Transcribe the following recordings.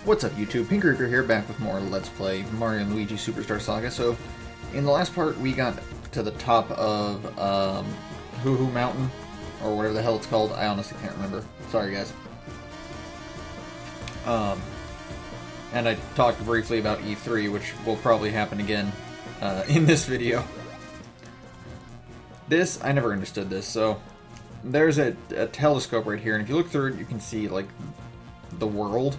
What's up YouTube, Pink Reaper here, back with more Let's Play Mario & Luigi Superstar Saga. So, in the last part we got to the top of Hoo Hoo Mountain, or whatever the hell it's called. I honestly can't remember. Sorry guys. And I talked briefly about E3, which will probably happen again in this video. This, I never understood this, so there's a telescope right here, and if you look through it you can see, like, the world.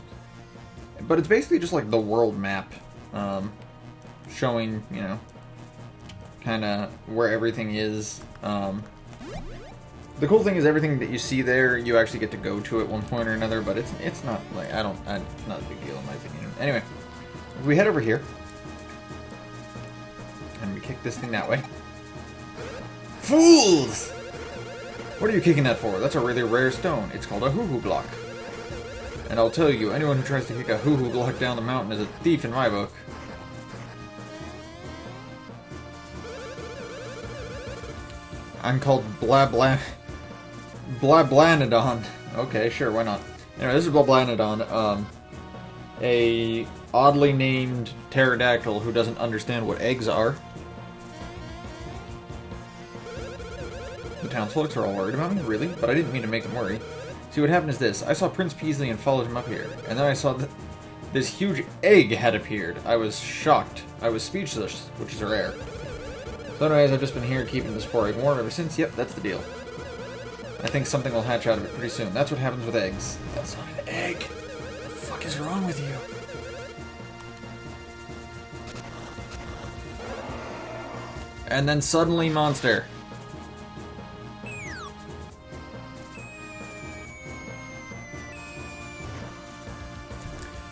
But it's basically just like the world map, showing, you know, kind of where everything is. The cool thing is everything that you see there, you actually get to go to at one point or another, but it's not like, it's not a big deal in my opinion. Anyway, if we head over here, and we kick this thing that way. Fools! What are you kicking that for? That's a really rare stone. It's called a Hoo Hoo block. And I'll tell you, anyone who tries to kick a Hoo Hoo block down the mountain is a thief in my book. I'm called Blablanodon. Okay, sure, why not? Anyway, this is Blablanodon, a oddly named pterodactyl who doesn't understand what eggs are. The townsfolk are all worried about me, really? But I didn't mean to make them worry. See, what happened is this. I saw Prince Peasley and followed him up here. And then I saw that this huge egg had appeared. I was shocked. I was speechless, which is rare. So anyways, I've just been here keeping this poor egg warm ever since. Yep, that's the deal. I think something will hatch out of it pretty soon. That's what happens with eggs. That's not an egg. What the fuck is wrong with you? And then suddenly, monster.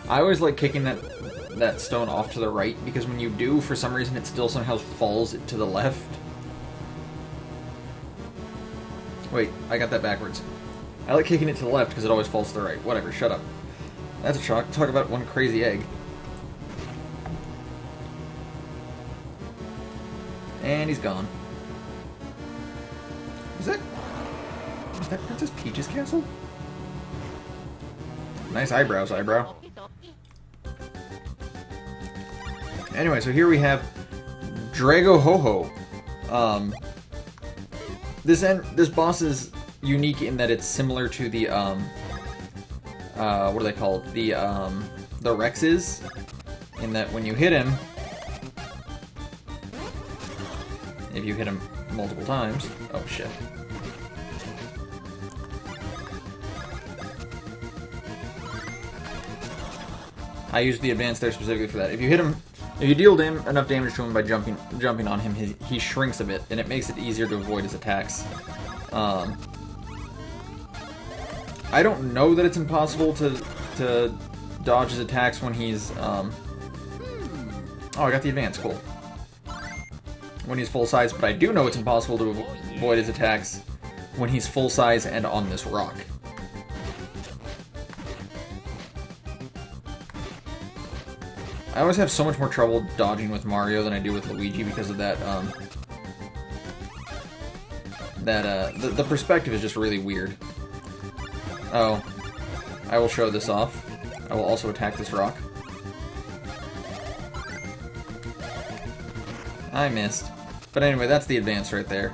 I always like kicking that stone off to the right, because when you do, for some reason, it still somehow falls to the left. Wait, I got that backwards. I like kicking it to the left because it always falls to the right. Whatever, shut up. That's a shock. Talk about one crazy egg. And he's gone. Is that Princess Peach's castle? Nice eyebrows, eyebrow. Anyway, so here we have Drago Ho Ho. This boss is unique in that it's similar to the what are they called? The Rexes, in that when you hit him, if you hit him multiple times, oh shit. I used the advance there specifically for that. If you hit him, if you deal enough damage to him by jumping on him, he shrinks a bit, and it makes it easier to avoid his attacks. I don't know that it's impossible to dodge his attacks when he's oh, I got the advance, cool. When he's full size, but I do know it's impossible to avoid his attacks when he's full size and on this rock. I always have so much more trouble dodging with Mario than I do with Luigi because of that, the perspective is just really weird. Oh, I will show this off. I will also attack this rock. I missed. But anyway, that's the advance right there.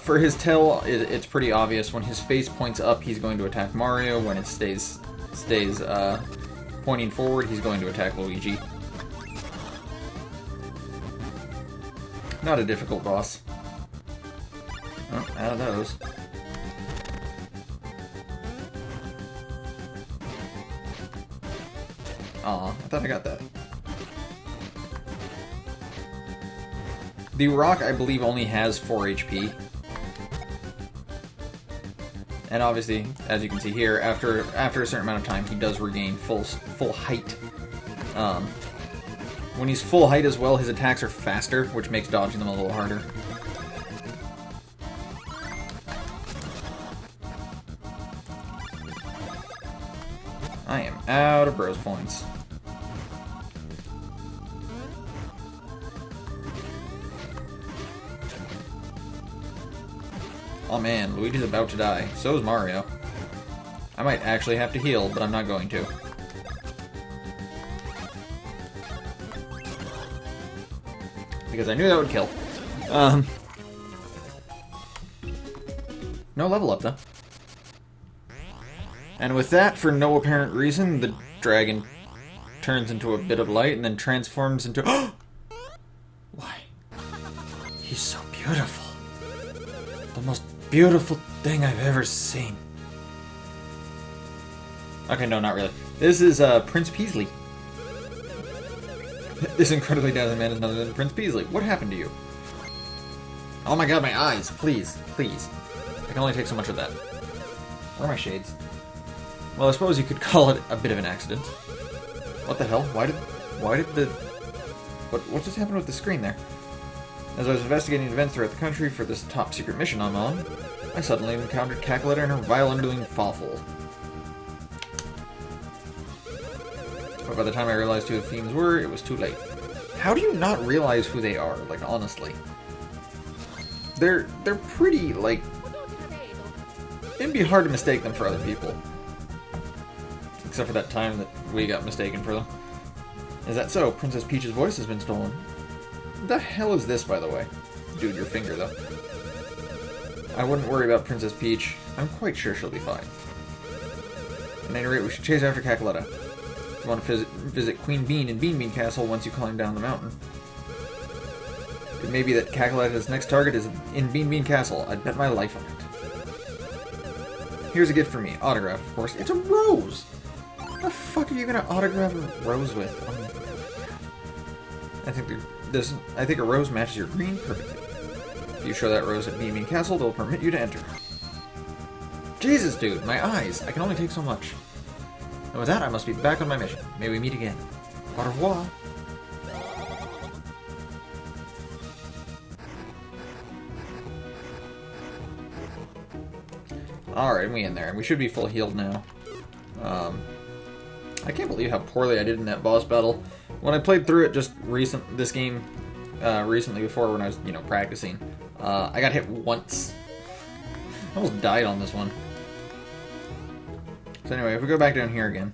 For his tail, it's pretty obvious. When his face points up, he's going to attack Mario. When it stays pointing forward, he's going to attack Luigi. Not a difficult boss. Oh, out of those. Aw, I thought I got that. The rock, I believe, only has 4 HP. And obviously, as you can see here, after a certain amount of time, he does regain full height. When he's full height as well, his attacks are faster, which makes dodging them a little harder. I am out of bros points. Oh man, Luigi's about to die. So is Mario. I might actually have to heal, but I'm not going to. Because I knew that would kill. No level up, though. And with that, for no apparent reason, the dragon turns into a bit of light and then transforms into... Why? He's so beautiful. The most beautiful thing I've ever seen. Okay, no, not really. This is Prince Peasley. This incredibly dazzling man is none other than Prince Peasley. What happened to you? Oh my god, my eyes. Please, please. I can only take so much of that. Where are my shades? Well, I suppose you could call it a bit of an accident. What the hell? Why did the... What just happened with the screen there? As I was investigating events throughout the country for this top-secret mission I'm on, I suddenly encountered Cackletta and her vile underling Fawful. But by the time I realized who the fiends were, it was too late. How do you not realize who they are? Like, honestly. They're pretty, like... It'd be hard to mistake them for other people. Except for that time that we got mistaken for them. Is that so? Princess Peach's voice has been stolen. What the hell is this, by the way? Dude, your finger, though. I wouldn't worry about Princess Peach. I'm quite sure she'll be fine. At any rate, we should chase after Cackletta. You want to visit Queen Bean in Bean Bean Castle once you climb down the mountain. It may be that Cackletta's next target is in Bean Bean Castle. I'd bet my life on it. Here's a gift for me. Autograph, of course. It's a rose! What the fuck are you gonna autograph a rose with? Oh my god. I think a rose matches your green perfectly. If you show that rose at Bean Bean Castle, they'll permit you to enter. Jesus, dude, my eyes. I can only take so much. And with that, I must be back on my mission. May we meet again. Au revoir. Alright, we in there. And we should be full healed now. I can't believe how poorly I did in that boss battle. When I played through it this game recently before when I was, practicing, I got hit once. I almost died on this one. So anyway, if we go back down here again.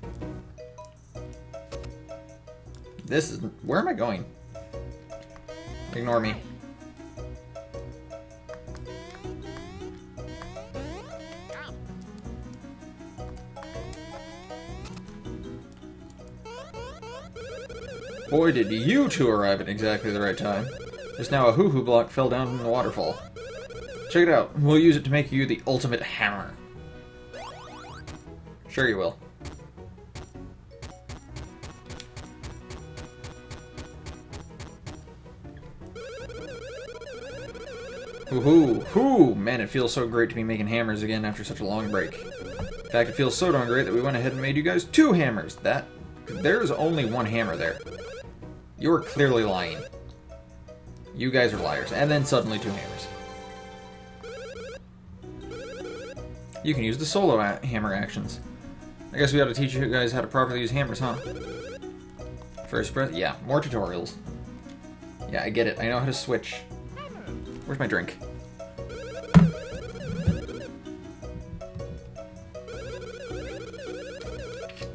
This is... Where am I going? Ignore me. Boy, did you two arrive at exactly the right time. Just now a hoo-hoo block fell down from the waterfall. Check it out. We'll use it to make you the ultimate hammer. Sure you will. Hoo-hoo! Hoo! Man, it feels so great to be making hammers again after such a long break. In fact, it feels so darn great that we went ahead and made you guys 2 hammers. There's only 1 hammer there. You're clearly lying. You guys are liars. And then suddenly 2 hammers. You can use the solo hammer actions. I guess we ought to teach you guys how to properly use hammers, huh? First breath? Yeah, more tutorials. Yeah, I get it. I know how to switch. Where's my drink?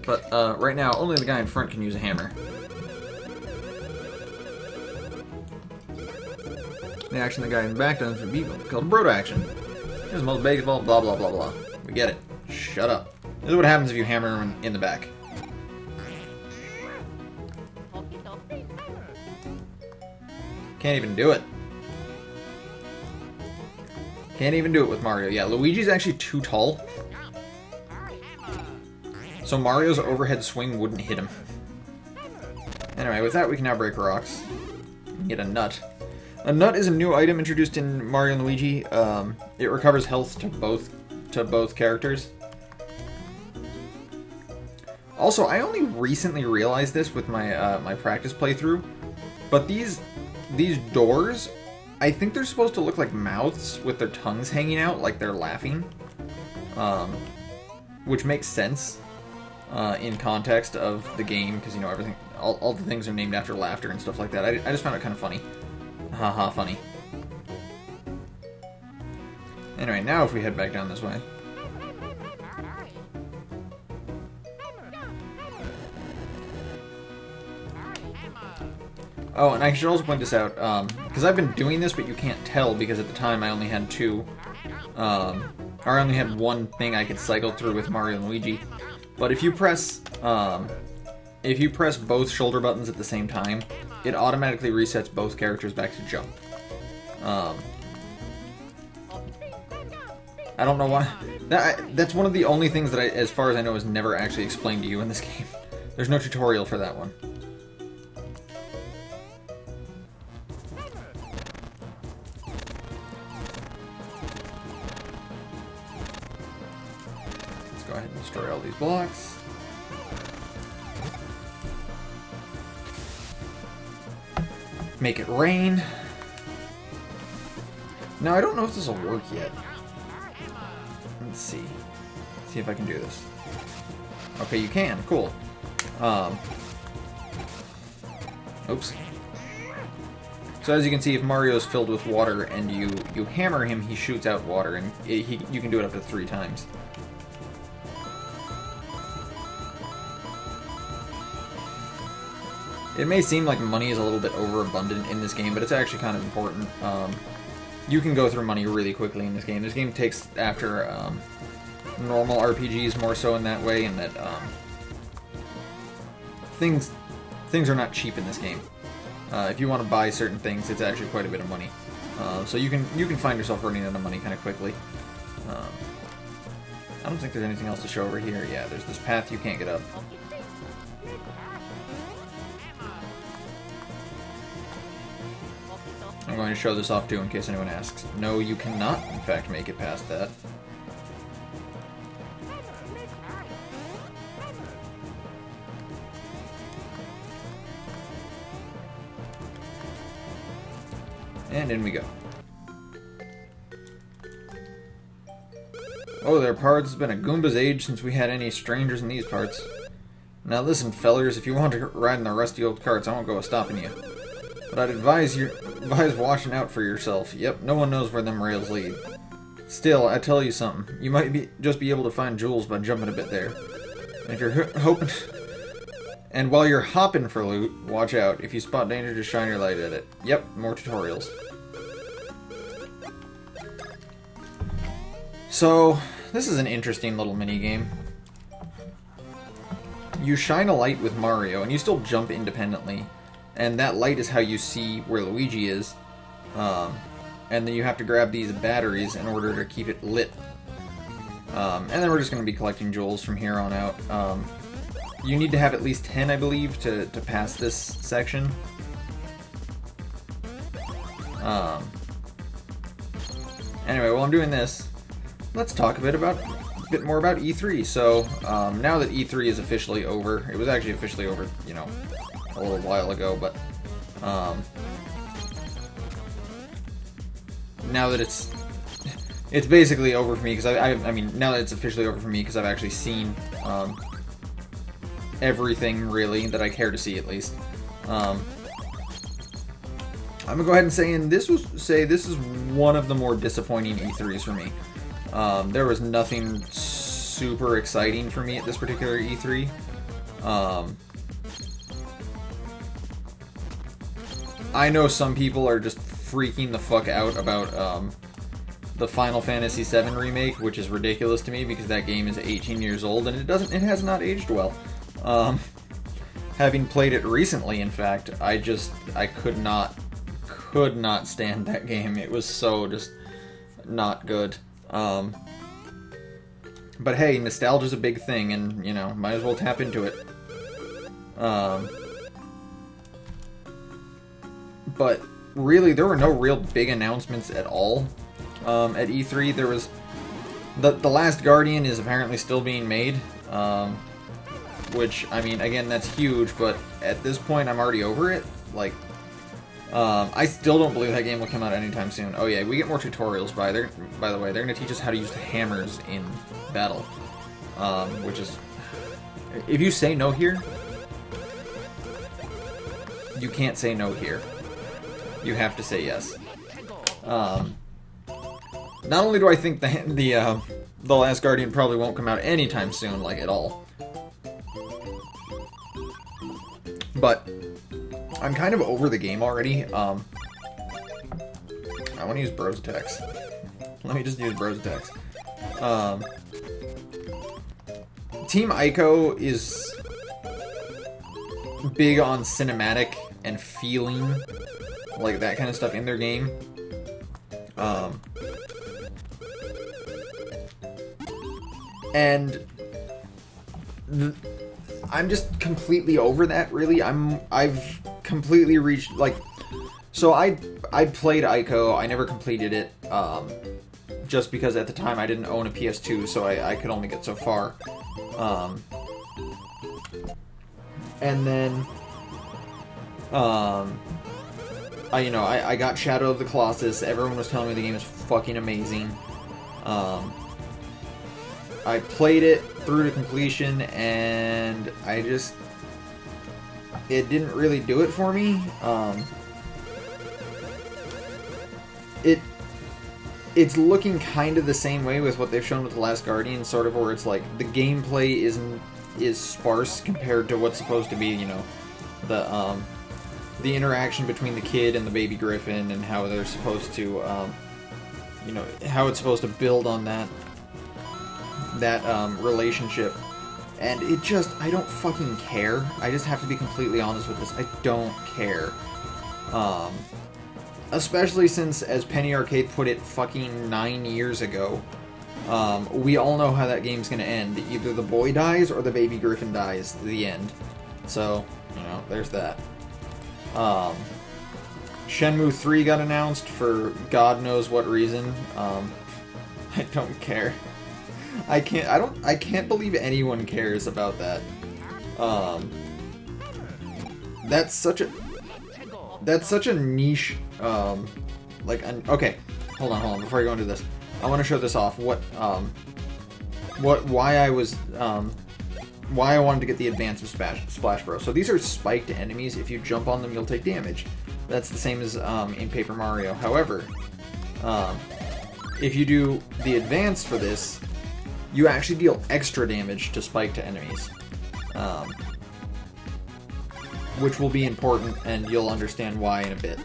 But, right now, only the guy in front can use a hammer. The action the guy in the back does would be called Brodo action. Here's the most basic ball, blah blah blah blah. We get it. Shut up. This is what happens if you hammer him in the back. Can't even do it. Can't even do it with Mario. Yeah, Luigi's actually too tall. So Mario's overhead swing wouldn't hit him. Anyway, with that we can now break rocks. We can get a nut. A nut is a new item introduced in Mario and Luigi. It recovers health to both characters. Also, I only recently realized this with my my practice playthrough, but these doors, I think they're supposed to look like mouths with their tongues hanging out, like they're laughing, which makes sense in context of the game, because everything, all the things are named after laughter and stuff like that. I just found it kind of funny. Haha, funny. Anyway, now if we head back down this way. Oh, and I should also point this out, because I've been doing this, but you can't tell because at the time I only had two, or I only had one thing I could cycle through with Mario and Luigi. But if you press both shoulder buttons at the same time, it automatically resets both characters back to jump. I don't know why. That's one of the only things that, as far as I know, is never actually explained to you in this game. There's no tutorial for that one. Let's go ahead and destroy all these blocks. Make it rain. Now, I don't know if this will work yet. Let's see. See if I can do this. Okay, you can. Cool. Oops. So as you can see, if Mario is filled with water and you hammer him, he shoots out water, and you can do it up to 3 times. It may seem like money is a little bit overabundant in this game, but it's actually kind of important. You can go through money really quickly in this game. This game takes after normal RPGs more so in that way, and that things are not cheap in this game. If you want to buy certain things, it's actually quite a bit of money. So you can find yourself running out of money kind of quickly. I don't think there's anything else to show over here. Yeah, there's this path you can't get up. I'm going to show this off too in case anyone asks. No, you cannot, in fact, make it past that. And in we go. Oh, there, pards. It's been a Goomba's age since we had any strangers in these parts. Now listen, fellers, if you want to ride in the rusty old carts, I won't go a-stopping you. But I'd advise watching out for yourself. Yep, no one knows where them rails lead. Still, I tell you something. You might just be able to find jewels by jumping a bit there. And if you're hoping... And while you're hopping for loot, watch out. If you spot danger, just shine your light at it. Yep, more tutorials. So, this is an interesting little mini-game. You shine a light with Mario, and you still jump independently. And that light is how you see where Luigi is. And then you have to grab these batteries in order to keep it lit. And then we're just going to be collecting jewels from here on out. You need to have at least 10, I believe, to pass this section. Anyway, while I'm doing this, let's talk a bit more about E3. So, now that E3 is officially over, it was actually officially over, you know, a little while ago, but now that it's basically over for me, because I mean, now that it's officially over for me, because I've actually seen everything, really, that I care to see, at least. I'm gonna go ahead and say, this is one of the more disappointing E3s for me. There was nothing super exciting for me at this particular E3. I know some people are just freaking the fuck out about the Final Fantasy VII remake, which is ridiculous to me because that game is 18 years old and it has not aged well. Having played it recently, in fact, I could not stand that game. It was so just not good. But hey, nostalgia's a big thing, and you know, might as well tap into it. But really, there were no real big announcements at all at E3. There was the Last Guardian is apparently still being made, which, I mean, again, that's huge. But at this point, I'm already over it. Like, I still don't believe that game will come out anytime soon. Oh yeah, we get more tutorials by the way. They're gonna teach us how to use the hammers in battle, which is, if you say no here, you can't say no here. You have to say yes. Not only do I think the Last Guardian probably won't come out anytime soon, like at all, but I'm kind of over the game already. I want to use Bros Attacks. Let me just use Bros Attacks. Team Ico is big on cinematic and feeling, like that kind of stuff in their game. And I'm just completely over that, really. I've completely reached, like, so I played Ico. I never completed it, just because at the time I didn't own a PS2, so I could only get so far. And then, I got Shadow of the Colossus. Everyone was telling me the game is fucking amazing. I played it through to completion, and it didn't really do it for me. It's looking kind of the same way with what they've shown with The Last Guardian, sort of, where it's like the gameplay is sparse compared to what's supposed to be, you know, the interaction between the kid and the baby griffin, and how they're supposed to, how it's supposed to build on that relationship. And I don't fucking care. I just have to be completely honest with this. I don't care. Especially since, as Penny Arcade put it fucking 9 years ago, we all know how that game's gonna end. Either the boy dies or the baby griffin dies at the end. So, there's that. Shenmue 3 got announced for God knows what reason. I don't care. I can't believe anyone cares about that. That's such a niche, okay, hold on, before I go into this, I want to show this off, why I wanted to get the Advance of Splash Bros. So these are spiked enemies. If you jump on them, you'll take damage. That's the same as in Paper Mario. However, if you do the Advance for this, you actually deal extra damage to spiked enemies. Which will be important, and you'll understand why in a bit.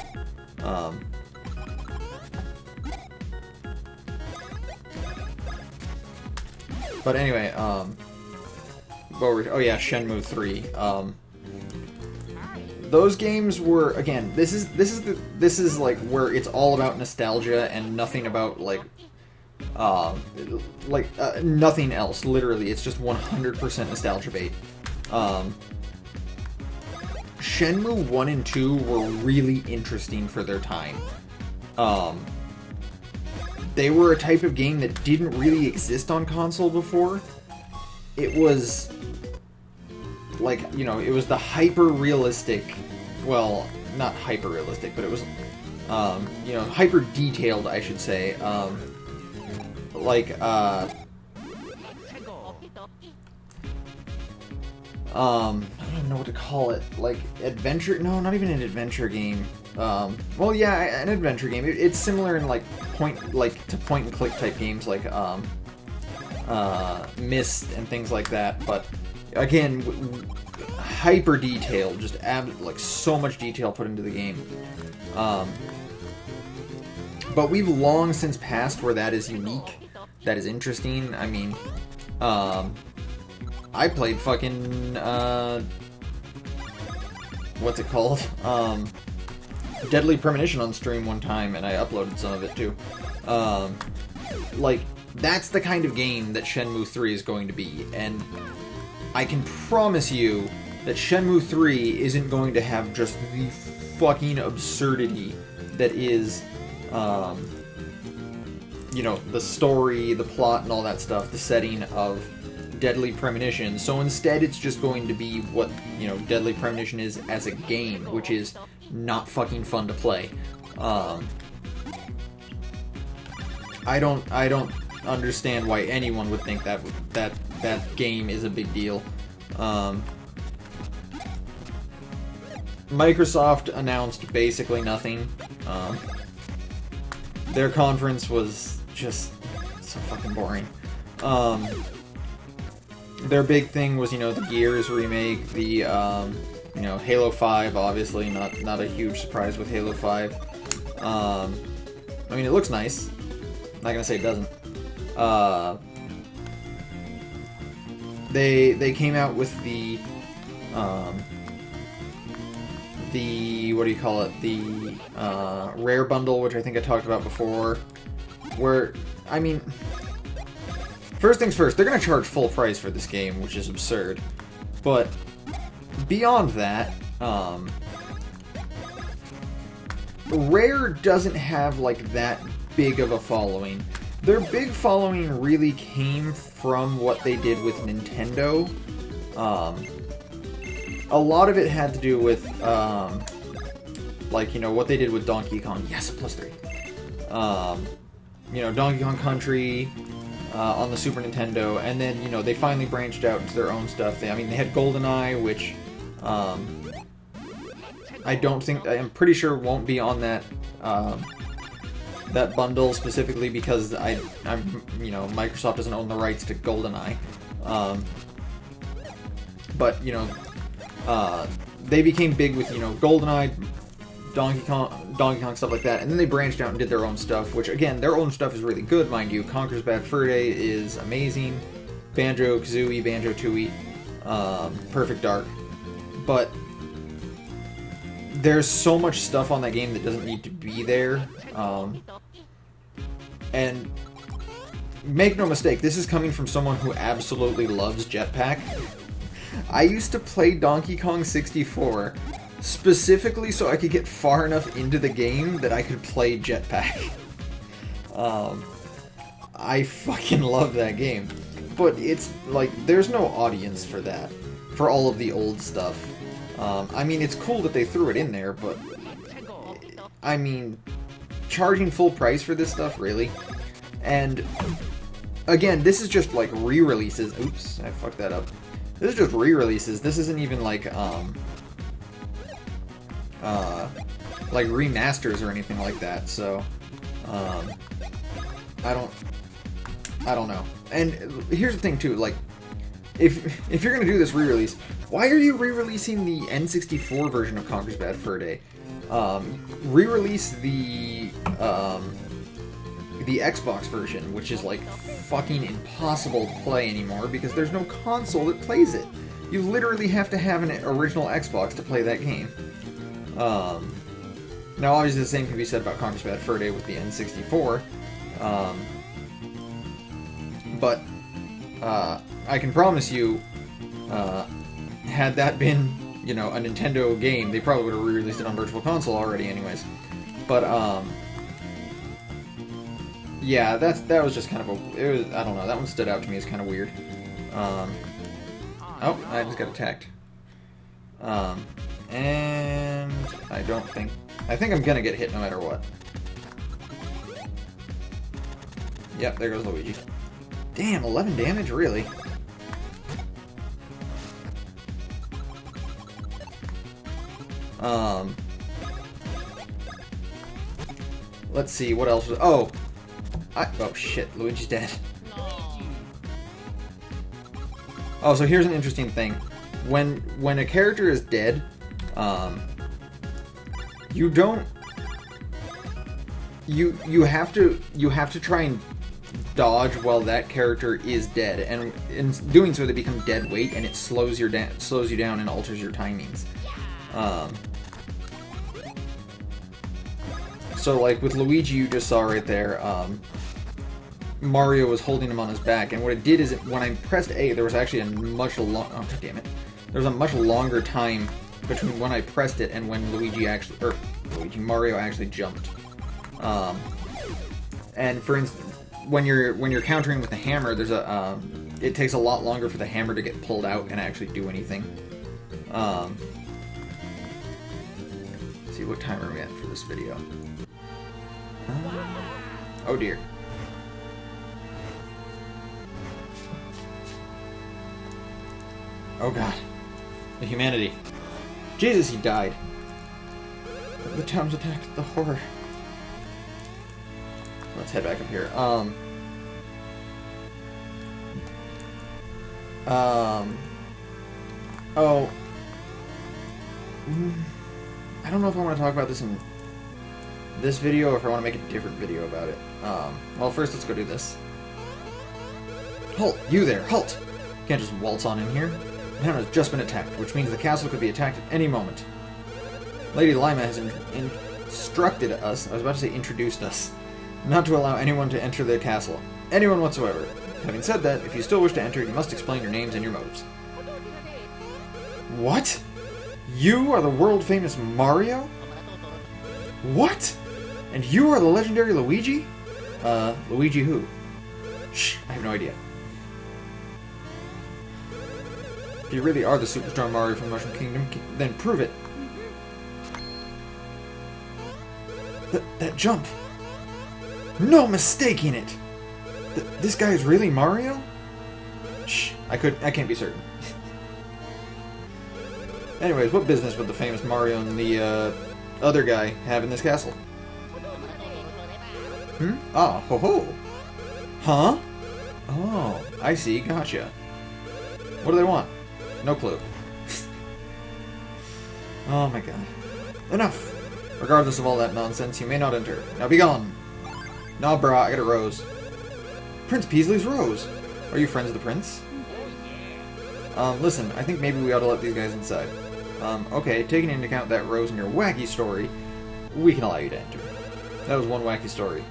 But anyway, Shenmue 3. Those games were, again, this is like where it's all about nostalgia and nothing about nothing else. Literally, it's just 100% nostalgia bait. Shenmue 1 and 2 were really interesting for their time. They were a type of game that didn't really exist on console before. It was it was the hyper-realistic, well, not hyper-realistic, but it was, hyper-detailed, I should say, I don't know what to call it, adventure, no, not even an adventure game, well, yeah, an adventure game. It's similar in, point-and-click type games, Myst and things like that, but, again, hyper-detailed, just so much detail put into the game. But we've long since passed where that is unique, that is interesting. I mean, I played fucking, what's it called? Deadly Premonition on stream one time, and I uploaded some of it too. That's the kind of game that Shenmue 3 is going to be, and I can promise you that Shenmue 3 isn't going to have just the fucking absurdity that is, the story, the plot, and all that stuff, the setting of Deadly Premonition. So instead, it's just going to be what, Deadly Premonition is as a game, which is not fucking fun to play. I don't understand why anyone would think that game is a big deal. Microsoft announced basically nothing. Their conference was just so fucking boring. Their big thing was, the Gears remake, the You know, Halo 5, obviously, not a huge surprise with Halo 5. I mean, it looks nice. Not gonna say it doesn't. They came out with the what do you call it? The rare bundle, which I think I talked about before. Where, I mean, first things first, they're gonna charge full price for this game, which is absurd. But beyond that, Rare doesn't have like that big of a following. Their big following really came from what they did with Nintendo. A lot of it had to do with, like, you know, what they did with Donkey Kong. Yes, +3. You know, Donkey Kong Country on the Super Nintendo, and then, you know, they finally branched out into their own stuff. I mean, they had GoldenEye, which I'm pretty sure won't be on that that bundle specifically because I'm you know, Microsoft doesn't own the rights to GoldenEye. But you know, they became big with, you know, GoldenEye, Donkey Kong, stuff like that, and then they branched out and did their own stuff, which again, their own stuff is really good, mind you. Conker's Bad Fur Day is amazing. Banjo-Kazooie, Banjo-Tooie, Perfect Dark, but there's so much stuff on that game that doesn't need to be there. And make no mistake, this is coming from someone who absolutely loves Jetpack. I used to play Donkey Kong 64 specifically so I could get far enough into the game that I could play Jetpack. I fucking love that game. But it's like, there's no audience for that, for all of the old stuff. I mean, it's cool that they threw it in there, but I mean, charging full price for this stuff, really? And again, this is just like re-releases. Oops, I fucked that up. This is just re-releases. This isn't even like remasters or anything like that. So, I don't know. And here's the thing too, like, if you're gonna do this re-release, why are you re-releasing the N64 version of Conker's Bad Fur Day? Re-release the Xbox version, which is like fucking impossible to play anymore because there's no console that plays it. You literally have to have an original Xbox to play that game. Now obviously the same can be said about Conker's Bad Fur Day with the N64. But I can promise you, had that been, you know, a Nintendo game, they probably would have re-released it on Virtual Console already anyways. But, yeah, that was just kind of I don't know, that one stood out to me as kind of weird. Oh, I just got attacked. And I think I'm gonna get hit no matter what. Yep, there goes Luigi. Damn, 11 damage? Really? Let's see, what else was... Oh! Oh, shit, Luigi's dead. Oh, so here's an interesting thing. When a character is dead, you don't... You have to try and dodge while that character is dead, and in doing so they become dead weight, and it slows you down and alters your timings. So like with Luigi, you just saw right there, Mario was holding him on his back, and what it did is when I pressed A, there was actually a much there was a much longer time between when I pressed it and when Mario actually jumped. And for instance, when you're countering with the hammer, there's it takes a lot longer for the hammer to get pulled out and actually do anything. Let's see, what time are we at for this video? Oh dear. Oh god. The humanity. Jesus, he died. The town's attacked. The horror. Let's head back up here. Oh. I don't know if I want to talk about this in this video or if I want to make a different video about it. Well, first let's go do this. Halt! You there! Halt! Can't just waltz on in here. The town has just been attacked, which means the castle could be attacked at any moment. Lady Lima has instructed us, I was about to say introduced us, not to allow anyone to enter the castle. Anyone whatsoever. Having said that, if you still wish to enter, you must explain your names and your motives. What? You are the world-famous Mario? What? And you are the legendary Luigi? Luigi who? Shh, I have no idea. If you really are the superstar Mario from Mushroom Kingdom, then prove it. That jump! No mistaking it! This guy is really Mario? Shh, I can't be certain. Anyways, what business would the famous Mario and the, other guy have in this castle? Ah, ho-ho! Huh? Oh, I see, gotcha. What do they want? No clue. Oh my god. Enough! Regardless of all that nonsense, you may not enter. Now be gone! Nah, brah, I got a rose. Prince Peasley's rose! Are you friends of the prince? Listen, I think maybe we ought to let these guys inside. Okay, taking into account that rose and your wacky story, we can allow you to enter. That was one wacky story.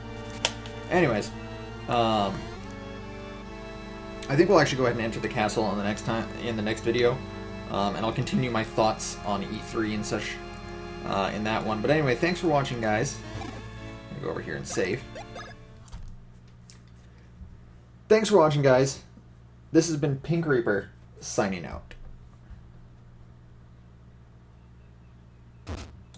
Anyways, I think we'll actually go ahead and enter the castle on the next video, and I'll continue my thoughts on E3 and such in that one. But anyway, thanks for watching, guys. I'm gonna go over here and save. Thanks for watching, guys. This has been Pink Reaper signing out.